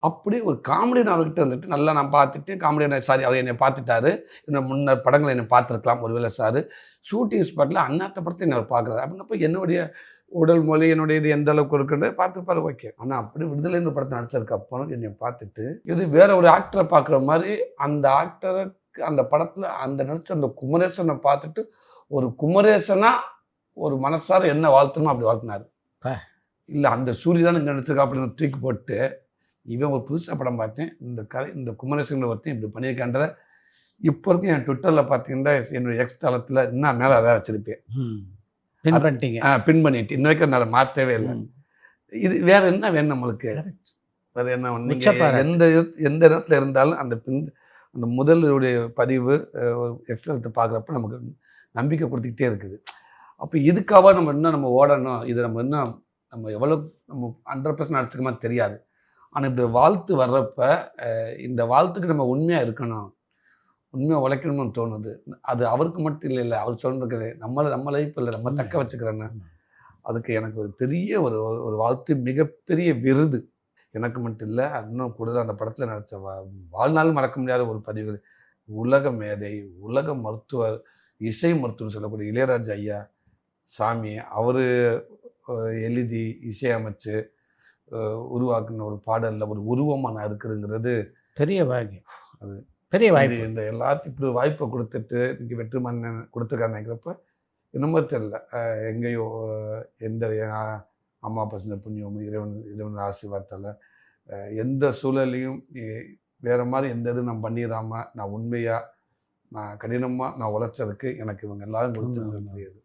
அப்படி ஒரு காமெடியன் அவர்கிட்ட வந்துட்டு நல்லா நான் பார்த்துட்டு காமெடியன் சாரி அவர் என்னை பார்த்துட்டாரு. இன்னும் முன்னர் படங்கள் என்னை பார்த்துருக்கலாம் ஒருவேளை சாரு. ஷூட்டிங் ஸ்பாட்ல அண்ணாத்த படத்த என்ன அவர் பார்க்குறாரு. அப்படின்னப்ப என்னுடைய உடல் மொழி, என்னுடைய இது எந்த அளவுக்கு இருக்குன்றத பார்த்துருப்பாரு ஓகே. ஆனா அப்படி விடுதலைன்ற படத்த நடிச்சதுக்கு அப்புறம் என்னைய பார்த்துட்டு, இது வேற ஒரு ஆக்டர பார்க்குற மாரி அந்த ஆக்டருக்கு அந்த படத்துல அந்த நடிச்ச அந்த குமரேசன பார்த்துட்டு, ஒரு குமரேசனா ஒரு மனசார என்ன வாழ்த்தணுமோ அப்படி வாழ்த்துனாரு. இல்ல அந்த சூரி தான இங்க நடிச்சிருக்கா அப்படின்னு தூக்கி போட்டு இவன் ஒரு புதுசா படம் பார்த்தேன். இந்த கதை இந்த குமரேசன் ஒருத்தன் இப்படி பண்ணியிருக்கான்றத இப்போ வரைக்கும் என் ட்விட்டர்ல பார்த்தீங்கன்னா, என்னுடைய எக்ஸ் தளத்துல இன்னும் மேல அதான் வச்சிருப்பேன். பின் பண்ணிட்டீங்க. பின் பண்ணிட்டு. இன்ன வரைக்கும் நான் அத மாத்தவே இல்ல. இது வேற என்ன வேணும் நம்மளுக்கு? கரெக்ட். வேற என்ன உச்சப்பாராட்டு. எந்த இடத்துல இருந்தாலும் அந்த முதலுடைய பதிவு ஒரு எக்ஸ் தளத்த பார்க்குறப்ப நமக்கு நம்பிக்கை குடுத்துக்கிட்டே இருக்குது. அப்ப இதுக்காக நம்ம இன்னும் நம்ம ஓடணும். இத நம்ம இன்னும் நம்ம எவ்வளோ நம்ம 100% அடிச்சுக்கமா தெரியாது. ஆனா இப்படி வாழ்த்து வர்றப்ப, இந்த வாழ்த்துக்கு நம்ம உண்மையா இருக்கணும். உண்மையா உழைக்கணும்னு தோணுது. அது அவருக்கு மட்டும் இல்லைல்ல. அவர் சொல்றது நம்ம லைஃப் இல்ல. நம்ம தக்க வச்சுக்கிறேன்னு. அதுக்கு எனக்கு ஒரு பெரிய ஒரு வாழ்த்து, மிகப்பெரிய விருது. எனக்கு மட்டும் இல்ல. இன்னும் கூடுதலா அந்த படத்துல நடிச்ச வாழ்நாள் மறக்க முடியாத ஒரு பதிவு. உலக மேதை, உலக மருத்துவர், இசை மருத்துவர் சொல்லக்கூடிய இளையராஜா ஐயா, சாமி அவரு எழுதி, இசையமைச்சு உருவாக்குன ஒரு பாடல்ல ஒரு உருவமா நான் இருக்கிறதுங்கிறது பெரிய பாக்கியம். அது பெரிய வாய்ப்பு. இந்த எல்லாத்துக்கும் இப்படி ஒரு வாய்ப்பை கொடுத்துட்டு இன்னைக்கு வெற்றிமாறன் கொடுத்துருக்காரு நினைக்கிறப்ப என்னமோ தெரியல. எங்கேயோ எந்த அம்மா அப்பா செஞ்ச புண்ணியம் இறைவன் ஆசீர்வாதத்தால் எந்த சூழலையும் வேற மாதிரி எந்த இதுவும் நான் பண்ணிடாம நான் உண்மையாக நான் கடினமாக நான் உழைச்சதுக்கு எனக்கு இவங்க எல்லாரும் கொடுத்து முடியாது.